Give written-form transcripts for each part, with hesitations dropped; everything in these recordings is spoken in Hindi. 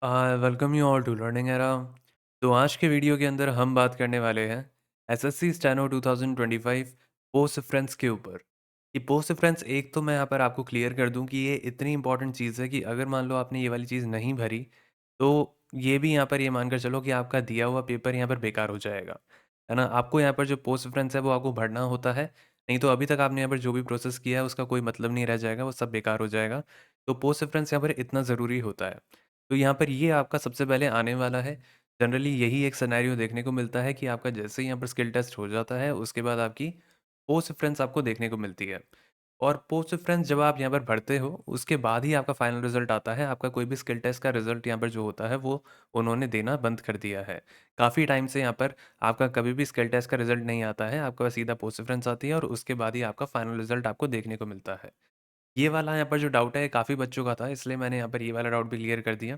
Welcome you all to learning era. तो आज के वीडियो के अंदर हम बात करने वाले हैं एसएससी स्टेनो 2025 पोस्ट रेफरेंस के ऊपर। कि पोस्ट रेफरेंस एक तो मैं यहाँ पर आपको क्लियर कर दूं कि ये इतनी इंपॉर्टेंट चीज़ है कि अगर मान लो आपने ये वाली चीज़ नहीं भरी तो ये भी यहाँ पर ये मानकर चलो कि आपका दिया हुआ पेपर यहाँ पर बेकार हो जाएगा। है ना, आपको यहाँ पर जो पोस्ट रेफरेंस है वो आपको भरना होता है। नहीं तो अभी तक आपने यहाँ पर जो भी प्रोसेस किया है उसका कोई मतलब नहीं रह जाएगा, वो सब बेकार हो जाएगा। तो पोस्ट रेफरेंस यहाँ पर इतना ज़रूरी होता है। तो यहाँ पर ये आपका सबसे पहले आने वाला है। जनरली यही एक सिनेरियो देखने को मिलता है कि आपका जैसे ही यहाँ पर स्किल टेस्ट हो जाता है, उसके बाद आपकी पोस्ट रेफरेंस आपको देखने को मिलती है। और पोस्ट रेफरेंस जब आप यहाँ पर भरते हो, उसके बाद ही आपका फाइनल रिजल्ट आता है। आपका कोई भी स्किल टेस्ट का रिजल्ट यहाँ पर जो होता है, वो उन्होंने देना बंद कर दिया है। काफ़ी टाइम से यहाँ पर आपका कभी भी स्किल टेस्ट का रिजल्ट नहीं आता है, आपका सीधा पोस्ट रेफरेंस आती है और उसके बाद ही आपका फाइनल रिजल्ट आपको देखने को मिलता है। ये वाला यहाँ पर जो डाउट है, काफ़ी बच्चों का था, इसलिए मैंने यहाँ पर ये वाला डाउट भी क्लियर कर दिया।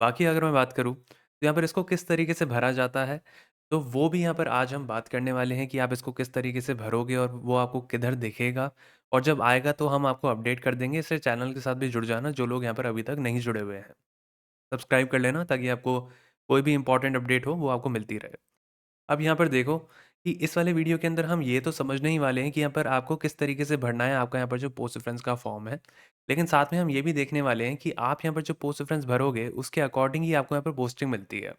बाकी अगर मैं बात करूँ, तो यहाँ पर इसको किस तरीके से भरा जाता है, तो वो भी यहाँ पर आज हम बात करने वाले हैं कि आप इसको किस तरीके से भरोगे और वो आपको किधर दिखेगा। और जब आएगा तो हम आपको अपडेट कर देंगे, इसलिए चैनल के साथ भी जुड़ जाना जो लोग यहाँ पर अभी तक नहीं जुड़े हुए हैं। सब्सक्राइब कर लेना ताकि आपको कोई भी इम्पोर्टेंट अपडेट हो वो आपको मिलती रहे। अब यहाँ पर देखो कि इस वाले वीडियो के अंदर हम ये तो समझने ही वाले हैं कि यहाँ पर आपको किस तरीके से भरना है आपका यहाँ पर जो पोस्ट रेफरेंस का फॉर्म है। लेकिन साथ में हम ये भी देखने वाले हैं कि आप यहाँ पर जो पोस्ट रेफरेंस भरोगे उसके अकॉर्डिंग ही आपको यहाँ पर पोस्टिंग मिलती है।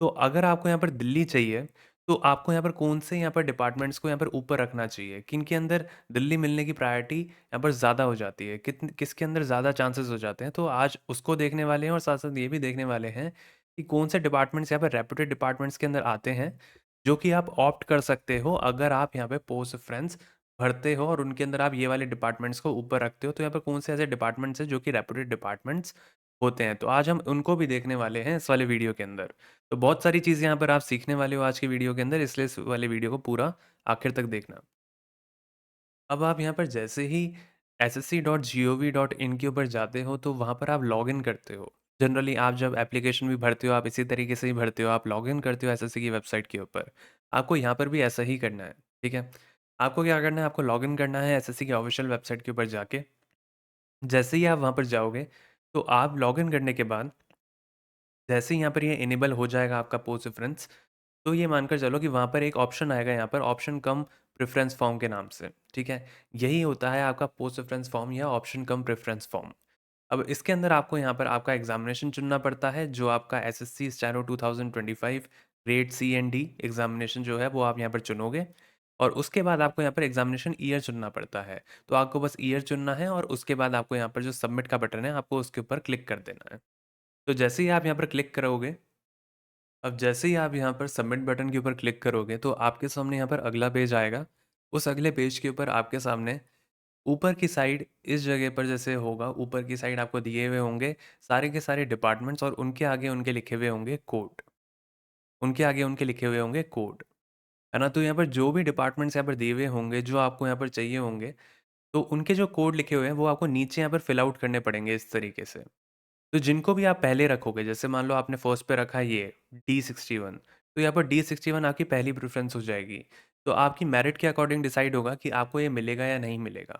तो अगर आपको यहाँ पर दिल्ली चाहिए, तो आपको यहाँ पर कौन से यहाँ पर डिपार्टमेंट्स को यहाँ पर ऊपर रखना चाहिए? किनके अंदर दिल्ली मिलने की प्रायोरिटी यहाँ पर ज़्यादा हो जाती है? किसके अंदर ज़्यादा चांसेस हो जाते हैं? तो आज उसको देखने वाले हैं और साथ-साथ ये भी देखने वाले हैं कि कौन से डिपार्टमेंट्स यहाँ पर रेप्यूटेड डिपार्टमेंट्स के अंदर आते हैं, जो कि आप ऑप्ट कर सकते हो अगर आप यहाँ पे पोस्ट रेफरेंस भरते हो और उनके अंदर आप ये वाले डिपार्टमेंट्स को ऊपर रखते हो। तो यहाँ पर कौन से ऐसे डिपार्टमेंट्स हैं जो कि रेप्यूटेड डिपार्टमेंट्स होते हैं। तो आज हम उनको भी देखने वाले हैं इस वाले वीडियो के अंदर। तो बहुत सारी चीज़ें यहाँ पर आप सीखने वाले हो आज की वीडियो के अंदर, इसलिए इस वाले वीडियो को पूरा आखिर तक देखना। अब आप यहाँ पर जैसे ही ssc.gov.in के ऊपर जाते हो तो वहाँ पर आप लॉगिन करते हो। जनरली आप जब एप्लीकेशन भी भरते हो आप इसी तरीके से ही भरते हो, आप लॉगिन करते हो एसएससी की वेबसाइट के ऊपर। आपको यहाँ पर भी ऐसा ही करना है, ठीक है? आपको क्या करना है, आपको लॉगिन करना है एसएससी की ऑफिशियल वेबसाइट के ऊपर जाके। जैसे ही आप वहाँ पर जाओगे, तो आप लॉगिन करने के बाद जैसे ही यहाँ पर ये इनेबल हो जाएगा आपका पोस्ट रेफरेंस, तो ये मानकर चलो कि वहाँ पर एक ऑप्शन आएगा, यहाँ पर ऑप्शन कम प्रेफ़रेंस फॉर्म के नाम से, ठीक है? यही होता है आपका पोस्ट रेफ़रेंस फॉर्म या ऑप्शन कम प्रेफ़रेंस फॉर्म। अब इसके अंदर आपको यहाँ पर आपका एग्ज़ामिनेशन चुनना पड़ता है, जो आपका SSC steno 2025 grade C and D examination जो है वो आप यहाँ पर चुनोगे। और उसके बाद आपको यहाँ पर एग्ज़ामिनेशन ईयर चुनना पड़ता है। तो आपको बस ईयर चुनना है और उसके बाद आपको यहाँ पर जो सबमिट का बटन है, आपको उसके ऊपर क्लिक कर देना है। तो जैसे ही आप यहाँ पर क्लिक करोगे, अब जैसे ही आप यहाँ पर सबमिट बटन के ऊपर क्लिक करोगे तो आपके सामने यहाँ पर अगला पेज आएगा। उस अगले पेज के ऊपर आपके सामने ऊपर की साइड इस जगह पर जैसे होगा, ऊपर की साइड आपको दिए हुए होंगे सारे के सारे डिपार्टमेंट्स और उनके आगे उनके लिखे हुए होंगे कोड। उनके आगे उनके लिखे हुए होंगे कोड, है ना? तो यहाँ पर जो भी डिपार्टमेंट्स यहाँ पर दिए हुए होंगे, जो आपको यहाँ पर चाहिए होंगे, तो उनके जो कोड लिखे हुए हैं वो आपको नीचे यहाँ पर फिल आउट करने पड़ेंगे इस तरीके से। तो जिनको भी आप पहले रखोगे, जैसे मान लो आपने फर्स्ट पे रखा है ये D61, तो यहाँ पर D61 आपकी पहली प्रेफ़रेंस हो जाएगी। तो आपकी मेरिट के अकॉर्डिंग डिसाइड होगा कि आपको ये मिलेगा या नहीं मिलेगा।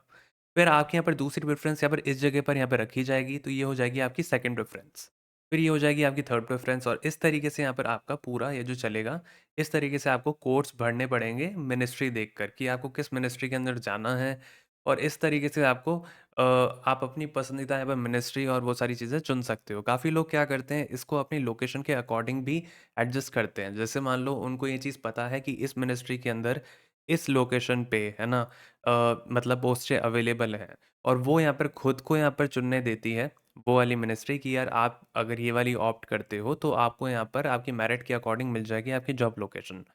फिर आपके यहाँ पर दूसरी प्रेफ़रेंस यहाँ पर इस जगह पर यहाँ पे रखी जाएगी, तो ये हो जाएगी आपकी सेकंड प्रेफ़रेंस। फिर ये हो जाएगी आपकी थर्ड प्रेफ़रेंस और इस तरीके से यहाँ पर आपका पूरा ये जो चलेगा, इस तरीके से आपको कोड्स भरने पड़ेंगे मिनिस्ट्री देखकर कि आपको किस मिनिस्ट्री के अंदर जाना है। और इस तरीके से आपको आप अपनी पसंदीदा यहाँ पर मिनिस्ट्री और वो सारी चीज़ें चुन सकते हो। काफ़ी लोग क्या करते हैं, इसको अपनी लोकेशन के अकॉर्डिंग भी एडजस्ट करते हैं। जैसे मान लो उनको ये चीज़ पता है कि इस मिनिस्ट्री के अंदर इस लोकेशन पे, है ना, मतलब पोस्टें अवेलेबल हैं और वो यहाँ पर खुद को यहाँ पर चुनने देती है, वो वाली मिनिस्ट्री कि यार आप अगर ये वाली ऑप्ट करते हो तो आपको यहाँ पर आपकी मेरिट के अकॉर्डिंग मिल जाएगी आपकी जॉब लोकेशन,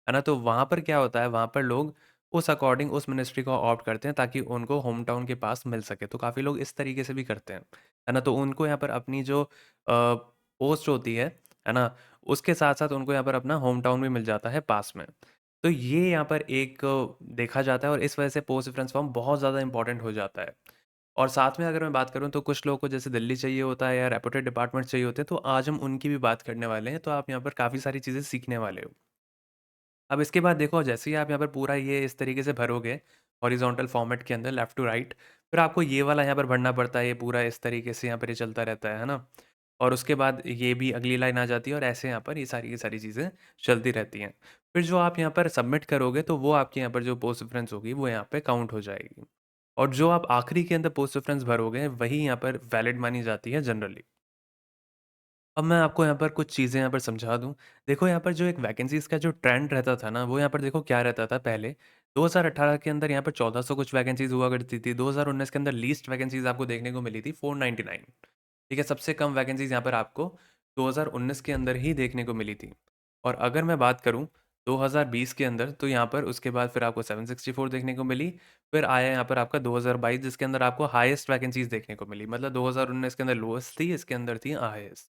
है ना? तो वहाँ पर क्या होता है, वहाँ पर लोग उस अकॉर्डिंग उस मिनिस्ट्री को ऑप्ट करते हैं ताकि उनको होम टाउन के पास मिल सके। तो काफ़ी लोग इस तरीके से भी करते हैं, है ना? तो उनको यहाँ पर अपनी जो पोस्ट होती है ना? उसके साथ-साथ उनको यहाँ पर अपना होम टाउन भी मिल जाता है पास में। तो ये यहाँ पर एक देखा जाता है और इस वजह से पोस्ट रेफरेंस फॉर्म बहुत ज़्यादा इम्पोर्टेंट हो जाता है। और साथ में अगर मैं बात करूँ तो कुछ लोगों को जैसे दिल्ली चाहिए होता है या रेप्यूटेड डिपार्टमेंट चाहिए होते हैं, तो आज हम उनकी भी बात करने वाले हैं। तो आप यहाँ पर काफ़ी सारी चीज़ें सीखने वाले हो। अब इसके बाद देखो, जैसे ही आप यहाँ पर पूरा ये इस तरीके से भरोगे हॉरिजॉन्टल फॉर्मेट के अंदर लेफ्ट टू राइट, फिर आपको ये वाला यहाँ पर भरना पड़ता है, ये पूरा इस तरीके से यहाँ पर ये चलता रहता है ना? और उसके बाद ये भी अगली लाइन आ जाती है और ऐसे यहाँ पर ये सारी की सारी चीज़ें चलती रहती हैं। फिर जो आप यहाँ पर सबमिट करोगे तो वो आपके यहाँ पर जो पोस्ट रेफ़रेंस होगी वो यहाँ पे काउंट हो जाएगी। और जो आप आखिरी के अंदर पोस्ट रेफ़रेंस भरोगे वही यहाँ पर वैलिड मानी जाती है जनरली। अब मैं आपको यहाँ पर कुछ चीज़ें यहाँ पर समझा दूँ। देखो यहाँ पर जो एक वैकेंसीज़ का जो ट्रेंड रहता था ना, वो यहाँ पर देखो क्या रहता था पहले, 2018 के अंदर यहाँ पर 1400 कुछ वैकेंसीज़ हुआ करती थी। 2019 के अंदर लीस्ट वैकेंसीज़ आपको देखने को मिली थी 499। ठीक है? सबसे कम वैकेंसीज़ यहाँ पर आपको 2019 के अंदर ही देखने को मिली थी। और अगर मैं बात करूँ 2020 के अंदर, तो यहाँ पर उसके बाद फिर आपको 764 देखने को मिली। फिर आया यहाँ पर आपका 2022 जिसके अंदर आपको हाईएस्ट वैकेंसीज़ देखने को मिली। मतलब 2019 के अंदर लोएस्ट थी, इसके अंदर थी हाईएस्ट।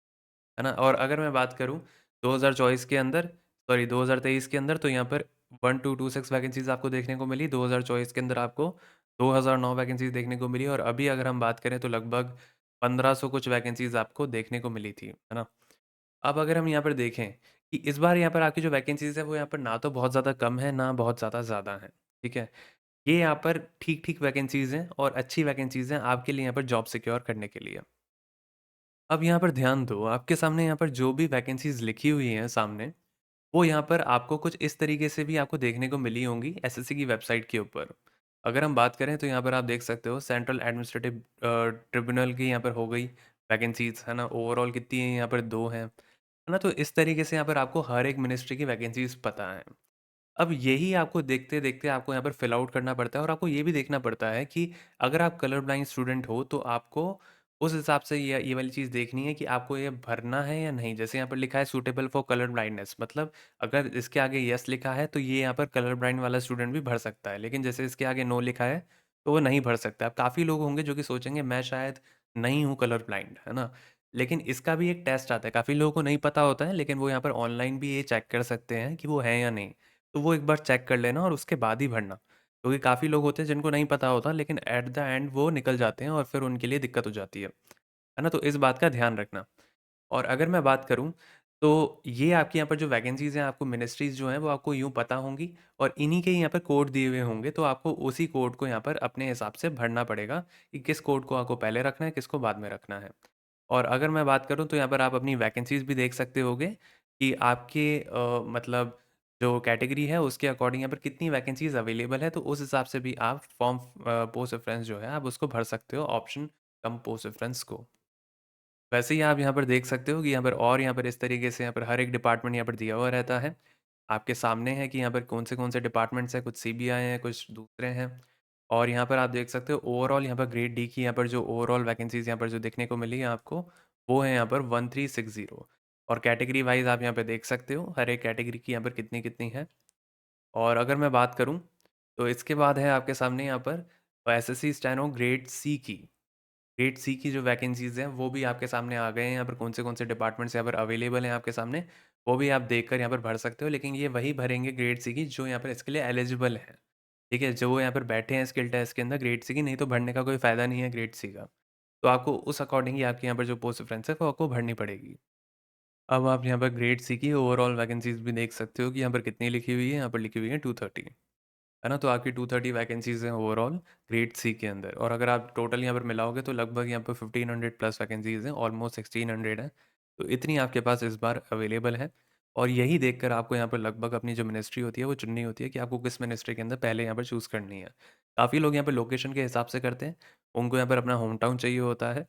है ना? और अगर मैं बात करूँ 2024 के अंदर, सॉरी 2023 के अंदर, तो यहाँ पर 1226 वैकेंसीज़ आपको देखने को मिली। 2024 के अंदर आपको 2009 वैकेंसीज़ देखने को मिली और अभी अगर हम बात करें तो लगभग 1500 कुछ वैकेंसीज़ आपको देखने को मिली थी। है ना? अब अगर हम यहाँ पर देखें कि इस बार यहाँ पर आपकी जो वैकेंसीज़ है वो यहाँ पर ना तो बहुत ज़्यादा कम है, ना बहुत ज़्यादा ज़्यादा है। ठीक है? ये यहाँ पर ठीक-ठीक वैकेंसीज़ हैं और अच्छी वैकेंसीज़ हैं आपके लिए यहाँ पर जॉब सिक्योर करने के लिए। अब यहाँ पर ध्यान दो, आपके सामने यहाँ पर जो भी वैकेंसीज़ लिखी हुई हैं सामने, वो यहाँ पर आपको कुछ इस तरीके से भी आपको देखने को मिली होंगी एसएससी की वेबसाइट के ऊपर। अगर हम बात करें तो यहाँ पर आप देख सकते हो सेंट्रल एडमिनिस्ट्रेटिव ट्रिब्यूनल की यहाँ पर हो गई वैकेंसीज़, है ना? ओवरऑल कितनी हैं यहाँ पर 2 हैं, है ना? तो इस तरीके से यहाँ पर आपको हर एक मिनिस्ट्री की वैकेंसीज़ पता हैं। अब यही आपको देखते-देखते आपको यहाँ पर फिल आउट करना पड़ता है और आपको ये भी देखना पड़ता है कि अगर आप कलर ब्लाइंड स्टूडेंट हो तो आपको उस हिसाब से ये वाली चीज़ देखनी है कि आपको ये भरना है या नहीं। जैसे यहाँ पर लिखा है सूटेबल फॉर कलर ब्लाइंडनेस, मतलब अगर इसके आगे येस लिखा है तो ये यहाँ पर कलर ब्लाइंड वाला स्टूडेंट भी भर सकता है। लेकिन जैसे इसके आगे नो लिखा है तो वो नहीं भर सकता। अब काफ़ी लोग होंगे जो कि सोचेंगे मैं शायद नहीं हूँ कलर ब्लाइंड, है ना? लेकिन इसका भी एक टेस्ट आता है। काफ़ी लोगों को नहीं पता होता है लेकिन वो यहाँ पर ऑनलाइन भी ये चेक कर सकते हैं कि वो हैं या नहीं। तो वो एक बार चेक कर लेना और उसके बाद ही भरना। क्योंकि काफ़ी लोग होते हैं जिनको नहीं पता होता लेकिन एट द एंड वो निकल जाते हैं और फिर उनके लिए दिक्कत हो जाती है ना? तो इस बात का ध्यान रखना। और अगर मैं बात करूँ तो ये आपके यहाँ पर जो वैकेंसीज़ हैं आपको मिनिस्ट्रीज़ जो हैं वो आपको यूँ पता होंगी और इन्हीं के यहाँ पर कोड दिए हुए होंगे तो आपको उसी कोड को यहाँ पर अपने हिसाब से भरना पड़ेगा कि किस कोड को आपको पहले रखना है, किसको बाद में रखना है। और अगर मैं बात करूँ तो यहाँ पर आप अपनी वैकेंसीज़ भी देख सकते होगे कि आपके मतलब जो कैटेगरी है उसके अकॉर्डिंग यहाँ पर कितनी वैकेंसीज़ अवेलेबल है, तो उस हिसाब से भी आप फॉर्म पोस्ट रेफरेंस जो है आप उसको भर सकते हो ऑप्शन कम पोस्ट रेफरेंस को। वैसे ही आप यहाँ पर देख सकते हो कि यहाँ पर और यहाँ पर इस तरीके से यहाँ पर हर एक डिपार्टमेंट यहाँ पर दिया हुआ रहता है। आपके सामने है कि यहाँ पर कौन से डिपार्टमेंट्स हैं, कुछ सीबीआई हैं, कुछ दूसरे हैं। और यहाँ पर आप देख सकते हो ओवरऑल यहाँ पर ग्रेड डी की यहाँ पर जो ओवरऑल वैकेंसीज़ यहाँ पर जो देखने को मिली है आपको, वो है यहाँ पर 1360। और कैटेगरी वाइज़ आप यहाँ पे देख सकते हो, हर एक कैटेगरी की यहाँ पर कितनी-कितनी है। और अगर मैं बात करूँ, तो इसके बाद है आपके सामने यहाँ पर एसएससी स्टेनो ग्रेड सी की। ग्रेड सी की जो वैकेंसीज़ हैं, वो भी आपके सामने आ गए हैं, यहाँ पर कौन से डिपार्टमेंट्स यहाँ पर अवेलेबल हैं आपके सामने, वो भी आप देखकर यहाँ पर भर सकते हो। लेकिन ये वही भरेंगे ग्रेड सी की जो यहाँ पर इसके लिए एलिजिबल हैं, ठीक है? जो यहाँ पर बैठे हैं स्किल टेस्ट के अंदर ग्रेड सी की, नहीं तो भरने का कोई फ़ायदा नहीं है ग्रेड सी का। तो आपको उस अकॉर्डिंग ही आपके यहाँ पर जो पोस्ट रेफरेंस है, वो आपको भरनी पड़ेगी। अब आप यहाँ पर ग्रेड सी की ओवरऑल वैकेंसीज़ भी देख सकते हो कि यहाँ पर कितनी लिखी हुई है, यहाँ पर लिखी हुई है 230। है ना? तो आपकी 230 वैकेंसीज़ हैं ओवरऑल ग्रेड सी के अंदर और अगर आप टोटल यहाँ पर मिलाओगे तो लगभग यहाँ पर 1500 प्लस वैकेंसीज़ हैं, ऑलमोस्ट 1600 हैं। तो इतनी आपके पास इस बार अवेलेबल है और यही देखकर आपको यहाँ पर लगभग अपनी जो मिनिस्ट्री होती है वो चुननी होती है कि आपको किस मिनिस्ट्री के अंदर पहले यहाँ पर चूज़ करनी है। काफ़ी लोग यहाँ पर लोकेशन के हिसाब से करते हैं, उनको यहाँ पर अपना होम टाउन चाहिए होता है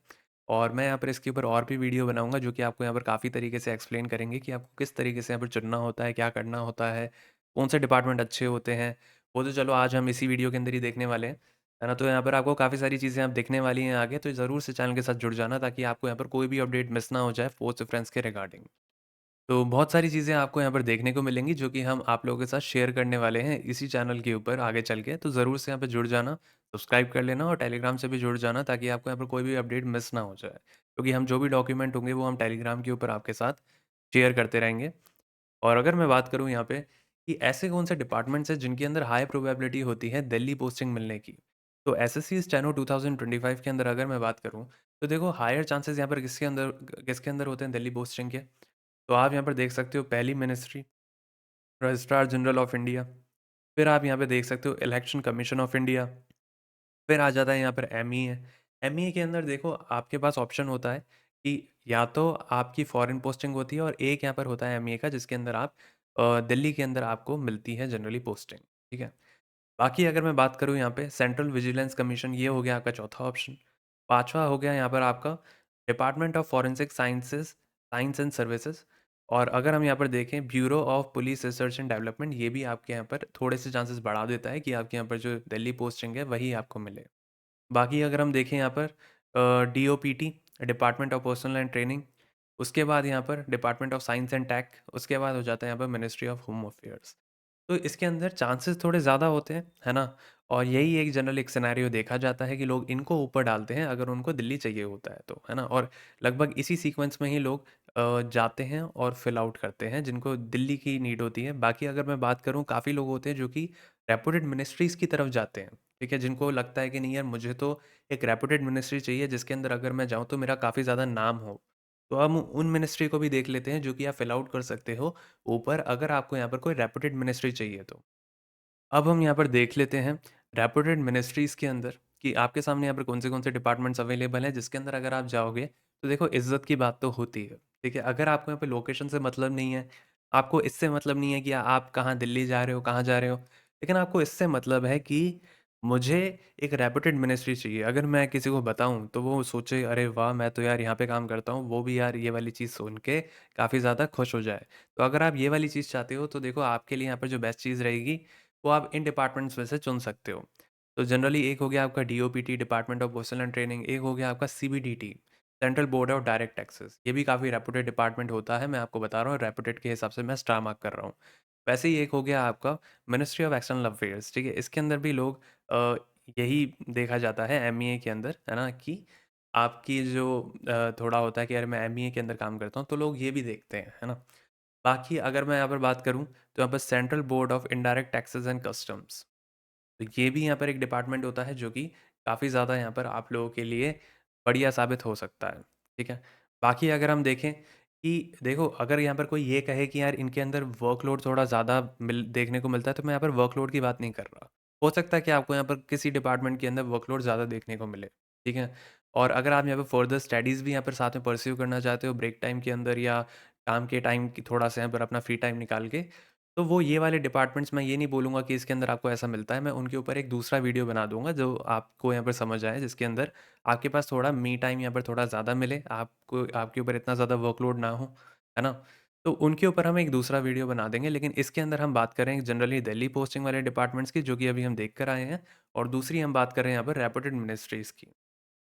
और मैं यहाँ पर इसके ऊपर और भी वीडियो बनाऊँगा जो कि आपको यहाँ पर काफ़ी तरीके से एक्सप्लेन करेंगे कि आपको किस तरीके से यहाँ पर चुनना होता है, क्या करना होता है, कौन से डिपार्टमेंट अच्छे होते हैं। वो तो चलो आज हम इसी वीडियो के अंदर ही देखने वाले हैं, है ना? तो यहाँ पर आपको काफ़ी सारी चीज़ें आप दिखने वाली हैं आगे, तो ज़रूर से चैनल के साथ जुड़ जाना ताकि आपको यहाँ पर कोई भी अपडेट मिस ना हो जाए पोस्ट रेफरेंस के रिगार्डिंग। तो बहुत सारी चीज़ें आपको यहाँ पर देखने को मिलेंगी जो कि हम आप लोगों के साथ शेयर करने वाले हैं इसी चैनल के ऊपर आगे चल के, तो ज़रूर से यहाँ पे जुड़ जाना, सब्सक्राइब कर लेना और टेलीग्राम से भी जुड़ जाना ताकि आपको यहाँ पर कोई भी अपडेट मिस ना हो जाए। क्योंकि हम जो भी डॉक्यूमेंट होंगे वो हम टेलीग्राम के ऊपर आपके साथ शेयर करते रहेंगे। और अगर मैं बात करूँ यहाँ पे कि ऐसे कौन से डिपार्टमेंट्स हैं जिनके अंदर हाई प्रोबेबिलिटी होती है दिल्ली पोस्टिंग मिलने की। तो एसएससी स्टेनो 2025 के अंदर अगर मैं बात करूँ, तो देखो हायर चांसेस यहाँ पर किसके अंदर होते हैं दिल्ली पोस्टिंग के। तो आप यहाँ पर देख सकते हो पहली ministry registrar general of India, फिर आप यहाँ पे देख सकते हो इलेक्शन कमीशन ऑफ इंडिया, फिर आ जाता है यहाँ पर एमईए। एमईए के अंदर देखो आपके पास ऑप्शन होता है कि या तो आपकी फॉरेन पोस्टिंग होती है और एक यहाँ पर होता है एमईए का जिसके अंदर आप दिल्ली के अंदर आपको मिलती है जनरली पोस्टिंग, ठीक है? बाकी अगर मैं बात करूँ यहाँ पे सेंट्रल विजिलेंस कमीशन, ये हो गया आपका चौथा ऑप्शन। पाँचवा हो गया यहाँ पर आपका department of forensic sciences science and services. और अगर हम यहाँ पर देखें bureau of police research and development, ये भी आपके यहाँ पर थोड़े से चांसेस बढ़ा देता है कि आपके यहाँ पर जो दिल्ली पोस्टिंग है वही आपको मिले। बाकी अगर हम देखें यहाँ पर DOPT, department of personnel and training, उसके बाद यहाँ पर department of science and tech, उसके बाद हो जाता है यहाँ पर मिनिस्ट्री ऑफ होम अफेयर्स। तो इसके अंदर चांसेस थोड़े ज़्यादा होते हैं, है ना? और यही एक जनरल एक सिनेरियो देखा जाता है कि लोग इनको ऊपर डालते हैं अगर उनको दिल्ली चाहिए होता है तो, है ना? और लगभग इसी सीक्वेंस में ही लोग जाते हैं और फिल आउट करते हैं जिनको दिल्ली की नीड होती है। बाकी अगर मैं बात करूँ, काफ़ी लोग होते हैं जो कि रेपुटेड मिनिस्ट्रीज़ की तरफ जाते हैं, ठीक है? जिनको लगता है कि नहीं यार, मुझे तो एक रेपुटेड मिनिस्ट्री चाहिए जिसके अंदर अगर मैं जाऊँ तो मेरा काफ़ी ज़्यादा नाम हो। तो हम उन मिनिस्ट्री को भी देख लेते हैं जो कि आप फिल आउट कर सकते हो ऊपर, अगर आपको यहाँ पर कोई रेपुटेड मिनिस्ट्री चाहिए तो। अब हम यहाँ पर देख लेते हैं रेपुटेड मिनिस्ट्रीज़ के अंदर कि आपके सामने यहाँ पर कौन से डिपार्टमेंट्स अवेलेबल हैं जिसके अंदर अगर आप जाओगे तो देखो इज़्ज़त की बात तो होती है, ठीक है? अगर आपको यहाँ पे लोकेशन से मतलब नहीं है, आपको इससे मतलब नहीं है कि आप कहाँ दिल्ली जा रहे हो, कहाँ जा रहे हो, लेकिन आपको इससे मतलब है कि मुझे एक रेपुटेड मिनिस्ट्री चाहिए। अगर मैं किसी को बताऊँ तो वो सोचे अरे वाह! मैं तो यार यहाँ पे काम करता हूँ, वो भी यार ये वाली चीज़ सुन के काफ़ी ज़्यादा खुश हो जाए। तो अगर आप ये वाली चीज़ चाहते हो तो देखो आपके लिए यहाँ पर जो बेस्ट चीज़ रहेगी वो आप इन डिपार्टमेंट्स में से चुन सकते हो। तो जनरली एक हो गया आपका DOPT, department of personnel and training, एक हो गया आपका CBDT, central board of direct taxes. ये भी काफ़ी रेपुटेड डिपार्टमेंट होता है, मैं आपको बता रहा हूँ, रेपुटेड के हिसाब से मैं स्टार मार्क कर रहा हूँ। वैसे ही एक हो गया आपका मिनिस्ट्री ऑफ एक्सटर्नल अफेयर्स, ठीक है? इसके अंदर भी लोग यही देखा जाता है एमईए के अंदर, है ना? कि आपकी जो थोड़ा होता है कि यार मैं एमईए के अंदर काम करता हूँ, तो लोग ये भी देखते हैं, है ना? बाकी अगर मैं यहाँ पर बात करूँ तो यहाँ पर central board of indirect taxes and customs, तो ये भी यहाँ पर एक डिपार्टमेंट होता है जो कि काफ़ी ज़्यादा यहाँ पर आप लोगों के लिए बढ़िया साबित हो सकता है, ठीक है? बाकी अगर हम देखें कि देखो अगर यहाँ पर कोई ये कहे कि यार इनके अंदर वर्कलोड थोड़ा ज़्यादा मिल देखने को मिलता है, तो मैं यहाँ पर वर्कलोड की बात नहीं कर रहा। हो सकता है कि आपको यहाँ पर किसी डिपार्टमेंट के अंदर वर्कलोड ज़्यादा देखने को मिले, ठीक है? और अगर आप यहाँ पे फर्दर स्टडीज़ भी यहाँ पर साथ में परस्यू करना चाहते हो ब्रेक टाइम के अंदर या काम के टाइम की थोड़ा-सा यहाँ पर अपना फ्री टाइम निकाल के, तो वो ये वाले डिपार्टमेंट्स, मैं ये नहीं बोलूँगा कि इसके अंदर आपको ऐसा मिलता है, मैं उनके ऊपर एक दूसरा वीडियो बना दूँगा जो आपको यहाँ पर समझ आए, जिसके अंदर आपके पास थोड़ा मी टाइम यहाँ पर थोड़ा ज़्यादा मिले, आपको आपके ऊपर इतना ज़्यादा वर्कलोड ना हो, है ना? तो उनके ऊपर हम एक दूसरा वीडियो बना देंगे, लेकिन इसके अंदर हम बात कर रहे हैं जनरली दिल्ली पोस्टिंग वाले डिपार्टमेंट्स की, जो कि अभी हम देख कर आए हैं, और दूसरी हम बात कर रहे हैं यहाँ पर रेपुटेड मिनिस्ट्रीज़ की।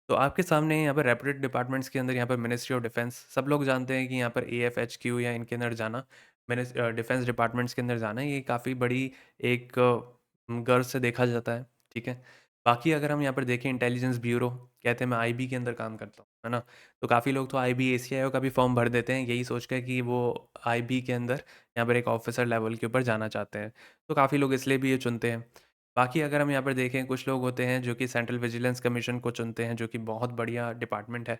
तो आपके सामने यहाँ पर रेपुटेड डिपार्टमेंट्स के अंदर यहाँ पर मिनिस्ट्री ऑफ डिफेंस, सब लोग जानते हैं कि यहाँ पर एएफएचक्यू या इनके अंदर जाना, डिफेंस डिपार्टमेंट्स के अंदर जाना, ये काफ़ी बड़ी एक गर्व से देखा जाता है, ठीक है? बाकी अगर हम यहाँ पर देखें इंटेलिजेंस ब्यूरो, कहते हैं मैं आईबी के अंदर काम करता हूँ, है ना? तो काफ़ी लोग तो आईबी एसीआईओ का भी फॉर्म भर देते हैं यही सोच कर कि वो आईबी के अंदर यहाँ पर एक ऑफिसर लेवल के ऊपर जाना चाहते हैं, तो काफ़ी लोग इसलिए भी ये चुनते हैं। बाकी अगर हम यहाँ पर देखें, कुछ लोग होते हैं जो कि सेंट्रल विजिलेंस कमीशन को चुनते हैं, जो कि बहुत बढ़िया डिपार्टमेंट है।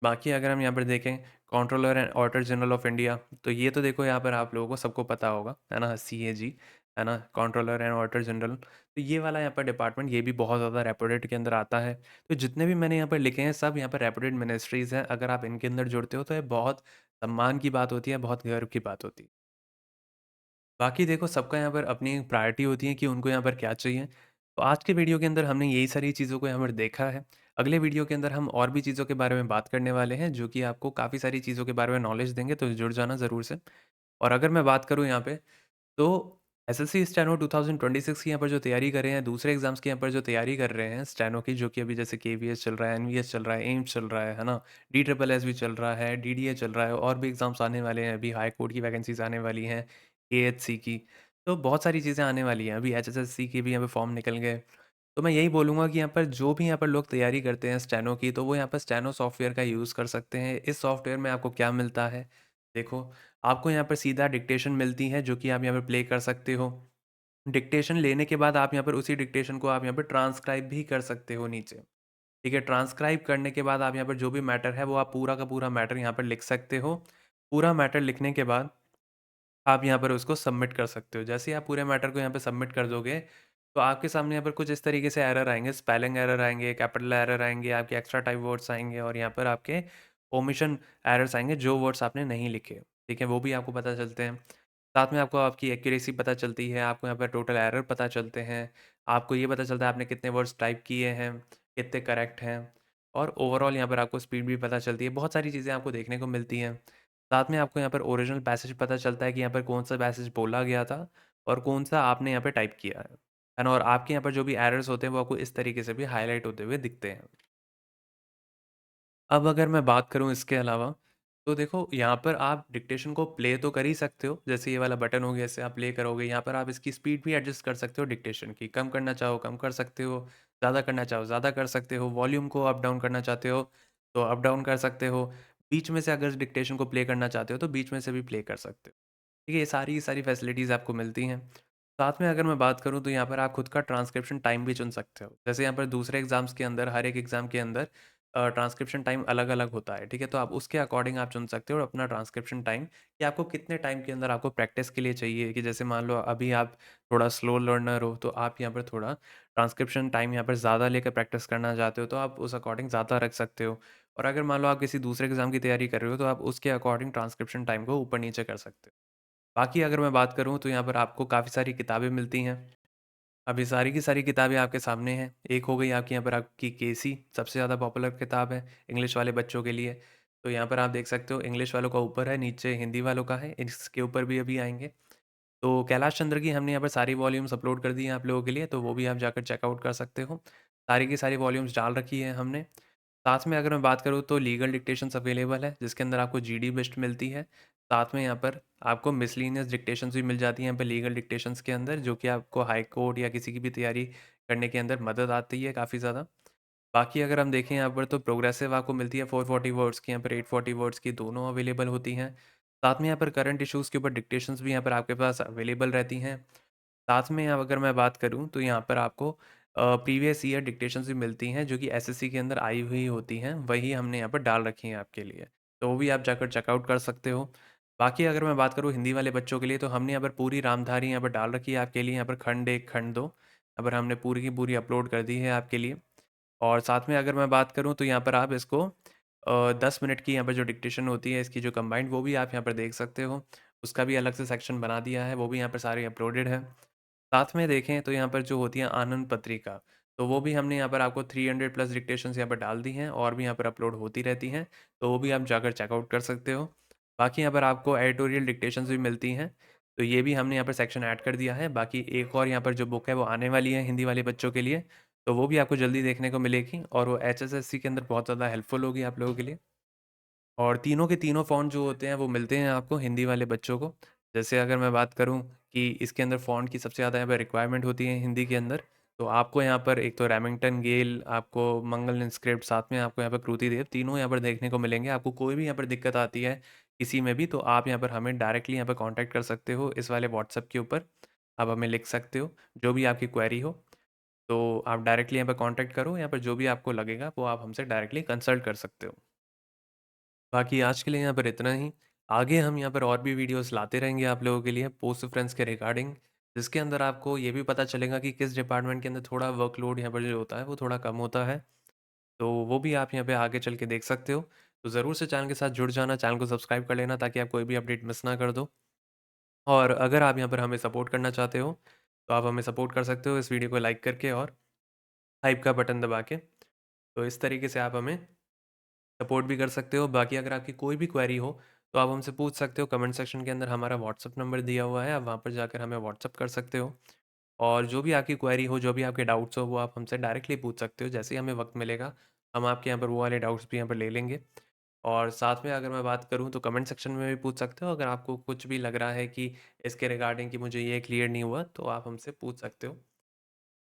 बाकी अगर हम यहाँ पर देखें controller and auditor general of India, तो ये तो देखो यहाँ पर आप लोगों को सबको पता होगा, है ना? सीएजी, है ना? कंट्रोलर एंड ऑडिटर जनरल, तो ये वाला यहाँ पर डिपार्टमेंट ये भी बहुत ज़्यादा रेपुटेड के अंदर आता है। तो जितने भी मैंने यहाँ पर लिखे हैं सब यहाँ पर रेपुटेड मिनिस्ट्रीज़ हैं, अगर आप इनके अंदर जुड़ते हो तो ये बहुत सम्मान की बात होती है, बहुत गर्व की बात होती है। बाकी देखो सबका यहाँ पर अपनी एक प्रायोरिटी होती है कि उनको यहाँ पर क्या चाहिए। तो आज के वीडियो के अंदर हमने यही सारी चीज़ों को यहाँ पर देखा है। अगले वीडियो के अंदर हम और भी चीज़ों के बारे में बात करने वाले हैं जो कि आपको काफ़ी सारी चीज़ों के बारे में नॉलेज देंगे, तो जुड़ जाना ज़रूर से। और अगर मैं बात करूँ यहाँ पे, तो एसएससी स्टेनो 2026 की यहाँ पर जो तैयारी कर रहे हैं, दूसरे एग्ज़ाम्स की यहाँ पर जो तैयारी कर रहे हैं स्टेनो की, जो कि अभी जैसे केवीएस चल रहा है, एनवीएस चल रहा है, एम्स चल रहा है ना? डी ट्रिपल एस भी चल रहा है, डीडीए चल रहा है, और भी एग्ज़ाम्स आने वाले हैं, अभी हाई कोर्ट की वैकेंसीज़ आने वाली हैं, एएचसी की। तो बहुत सारी चीज़ें आने वाली हैं, अभी एचएसएससी के भी यहाँ पे फॉर्म निकल गए। तो मैं यही बोलूँगा कि यहाँ पर जो भी यहाँ पर लोग तैयारी करते हैं स्टेनो की, तो वो यहाँ पर स्टेनो सॉफ्टवेयर का यूज़ कर सकते हैं। इस सॉफ्टवेयर में आपको क्या मिलता है? देखो, आपको यहाँ पर सीधा डिक्टेशन मिलती है जो कि आप यहाँ पर प्ले कर सकते हो। डिक्टेशन लेने के बाद आप यहाँ पर उसी डिक्टेशन को आप यहाँ पर ट्रांसक्राइब भी कर सकते हो नीचे। ठीक है? ट्रांसक्राइब करने के बाद आप यहाँ पर जो भी मैटर है वो आप पूरा का पूरा मैटर यहाँ पर लिख सकते हो। पूरा मैटर लिखने के बाद आप यहाँ पर उसको सबमिट कर सकते हो। जैसे ही आप पूरे मैटर को यहाँ पे सबमिट कर दोगे, तो आपके सामने यहाँ पर कुछ इस तरीके से एरर आएँगे, स्पेलिंग एरर आएँगे, कैपिटल एरर आएँगे, आपके एक्स्ट्रा टाइप वर्ड्स आएँगे और यहाँ पर आपके ओमिशन एरर्स आएँगे जो वर्ड्स आपने नहीं लिखे, ठीक है? वो भी आपको पता चलते हैं। साथ में आपको आपकी एक्यूरेसी पता चलती है, आपको यहाँ पर टोटल एरर पता चलते हैं, आपको ये पता चलता है आपने कितने वर्ड्स टाइप किए हैं, कितने करेक्ट हैं और ओवरऑल यहाँ पर आपको स्पीड भी पता चलती है। बहुत सारी चीज़ें आपको देखने को मिलती हैं। साथ में आपको यहाँ पर ओरिजिनल पैसेज पता चलता है कि यहाँ पर कौन-सा पैसेज बोला गया था और कौन-सा आपने यहाँ पे टाइप किया है ना? और आपके यहाँ पर जो भी एरर्स होते हैं, वो आपको इस तरीके से भी हाइलाइट होते हुए दिखते हैं। अब अगर मैं बात करूँ इसके अलावा, तो देखो यहाँ पर आप डिक्टेशन को प्ले तो कर ही सकते हो, जैसे ये वाला बटन हो गया, इससे आप प्ले करोगे। यहाँ पर आप इसकी स्पीड भी एडजस्ट कर सकते हो डिक्टेशन की, कम करना चाहो कम कर सकते हो, ज़्यादा करना चाहो ज़्यादा कर सकते हो, वॉल्यूम को अप डाउन करना चाहते हो, तो अप डाउन कर सकते हो। बीच में से अगर डिक्टेशन को प्ले करना चाहते हो, तो बीच में से भी प्ले कर सकते हो। ठीक है, ये सारी की सारी फैसिलिटीज़ आपको मिलती हैं। साथ में अगर मैं बात करूँ तो यहाँ पर आप खुद का ट्रांसक्रिप्शन टाइम भी चुन सकते हो। जैसे यहाँ पर दूसरे एग्ज़ाम्स के अंदर हर एक एग्ज़ाम के अंदर ट्रांसक्रिप्शन टाइम अलग-अलग होता है, ठीक है? तो आप उसके अकॉर्डिंग आप चुन सकते हो और अपना ट्रांसक्रिप्शन टाइम कि आपको कितने टाइम के अंदर आपको प्रैक्टिस के लिए चाहिए कि जैसे मान लो अभी आप थोड़ा स्लो लर्नर हो, तो आप यहाँ पर थोड़ा ट्रांसक्रिप्शन टाइम यहाँ पर ज़्यादा लेकर प्रैक्टिस करना चाहते हो, तो आप उस अकॉर्डिंग ज़्यादा रख सकते हो। और अगर मान लो आप किसी दूसरे एग्ज़ाम की तैयारी कर रहे हो, तो आप उसके अकॉर्डिंग ट्रांसक्रिप्शन टाइम को ऊपर-नीचे कर सकते हो। बाकी अगर मैं बात करूँ तो यहाँ पर आपको काफ़ी सारी किताबें मिलती हैं। अब ये सारी की सारी किताबें आपके सामने हैं। एक हो गई आपकी यहाँ पर आपकी केसी सबसे ज़्यादा पॉपुलर किताब है इंग्लिश वाले बच्चों के लिए। तो यहाँ पर आप देख सकते हो इंग्लिश वालों का ऊपर है, नीचे हिंदी वालों का है। इसके ऊपर भी अभी आएँगे। तो कैलाश चंद्र की हमने यहाँ पर सारी वॉल्यूम्स अपलोड कर दी हैं आप लोगों के लिए, तो वो भी आप जाकर चेकआउट कर सकते हो। सारी की सारी वॉल्यूम्स डाल रखी है हमने। साथ में अगर मैं बात करूँ तो लीगल डिक्टेशंस अवेलेबल है, जिसके अंदर आपको जीडी बेस्ड मिलती है। साथ में यहाँ पर आपको मिसलेनियस डिक्टेशंस भी मिल जाती हैं यहाँ पे लीगल डिक्टेशंस के अंदर, जो कि आपको हाई कोर्ट या किसी की भी तैयारी करने के अंदर मदद आती है काफ़ी ज़्यादा। बाकी अगर हम देखें यहाँ पर तो प्रोग्रेसिव आपको मिलती है 440 वर्ड्स की, यहाँ पर 840 वर्ड्स की दोनों अवेलेबल होती हैं। साथ में यहाँ पर करंट इश्यूज़ के ऊपर डिक्टेशंस भी यहाँ पर आपके पास अवेलेबल रहती हैं। साथ में अगर मैं बात करूँ तो यहाँ पर आपको प्रीवियस ईयर डिक्टेशंस भी मिलती हैं जो कि एसएससी के अंदर आई हुई होती हैं, वही हमने यहाँ पर डाल रखी हैं आपके लिए। तो वो भी आप जाकर चेकआउट कर सकते हो। बाकी अगर मैं बात करूँ हिंदी वाले बच्चों के लिए तो हमने यहाँ पर पूरी रामधारी यहाँ पर डाल रखी है आपके लिए, यहाँ पर खंड 1, खंड 2 यहाँ पर हमने पूरी की पूरी अपलोड कर दी है आपके लिए। और साथ में अगर मैं बात करूँ तो यहाँ पर आप इसको 10 मिनट की यहाँ पर जो डिक्टेशन होती है इसकी जो कंबाइंड वो भी आप यहाँ पर देख सकते हो। उसका भी अलग से सेक्शन बना दिया है, वो भी यहाँ पर सारी अपलोडेड है। साथ में देखें तो यहाँ पर जो होती है आनंद पत्रिका, तो वो भी हमने यहाँ पर आपको 300 प्लस डिक्टेशंस यहाँ पर डाल दी हैं और भी यहाँ पर अपलोड होती रहती हैं, तो वो भी आप जाकर चेकआउट कर सकते हो। बाकी यहाँ पर आपको एडिटोरियल डिक्टेशंस भी मिलती हैं, तो ये भी हमने यहाँ पर सेक्शन ऐड कर दिया है। बाकी एक और यहाँ पर जो बुक है वो आने वाली है हिंदी वाले बच्चों के लिए, तो वो भी आपको जल्दी देखने को मिलेगी और वो एचएसएससी के अंदर बहुत ज़्यादा हेल्पफुल होगी आप लोगों के लिए। और तीनों के तीनों फ़ॉन्ट जो होते हैं वो मिलते हैं आपको हिंदी वाले बच्चों को। जैसे अगर मैं बात करूँ कि इसके अंदर फ़ॉन्ट की सबसे ज़्यादा यहाँ पे रिक्वायरमेंट होती है हिंदी के अंदर, तो आपको यहाँ पर एक तो रेमिंगटन गेल, आपको मंगल स्क्रिप्ट, साथ में आपको यहाँ पर कृति देव, तीनों यहाँ पर देखने को मिलेंगे। आपको कोई भी यहाँ पर दिक्कत आती है किसी में भी, तो आप यहाँ पर हमें डायरेक्टली यहाँ पर कॉन्टैक्ट कर सकते हो इस वाले व्हाट्सएप के ऊपर। आप हमें लिख सकते हो, जो भी आपकी क्वेरी हो। तो आप डायरेक्टली यहाँ पर कॉन्टैक्ट करो, यहाँ पर जो भी आपको लगेगा वो आप हमसे डायरेक्टली कंसल्ट कर सकते हो। बाकी आज के लिए यहाँ पर इतना ही। आगे हम यहाँ पर और भी वीडियोस लाते रहेंगे आप लोगों के लिए पोस्ट रेफरेंस के रिगार्डिंग, जिसके अंदर आपको ये भी पता चलेगा कि किस डिपार्टमेंट के अंदर थोड़ा वर्कलोड यहाँ पर जो होता है वो थोड़ा कम होता है। तो वो भी आप यहाँ पे आगे चल के देख सकते हो। तो ज़रूर से चैनल के साथ जुड़ जाना, चैनल को सब्सक्राइब कर लेना ताकि आप कोई भी अपडेट मिस ना कर दो। और अगर आप यहाँ पर हमें सपोर्ट करना चाहते हो, तो आप हमें सपोर्ट कर सकते हो इस वीडियो को लाइक करके और हाइप का बटन दबा के। तो इस तरीके से आप हमें सपोर्ट भी कर सकते हो। बाकी अगर आपकी कोई भी क्वेरी हो, तो आप हमसे पूछ सकते हो। कमेंट सेक्शन के अंदर हमारा व्हाट्सएप नंबर दिया हुआ है, आप वहाँ पर जाकर हमें व्हाट्सएप कर सकते हो। और जो भी आपकी क्वेरी हो, जो भी आपके डाउट्स हो, वो आप हमसे डायरेक्टली पूछ सकते हो। जैसे ही हमें वक़्त मिलेगा, हम आपके यहाँ पर वो वाले डाउट्स भी यहाँ पर ले लेंगे। और साथ में अगर मैं बात करूँ, तो कमेंट सेक्शन में भी पूछ सकते हो। अगर आपको कुछ भी लग रहा है कि इसके रिगार्डिंग कि मुझे ये क्लियर नहीं हुआ, तो आप हमसे पूछ सकते हो।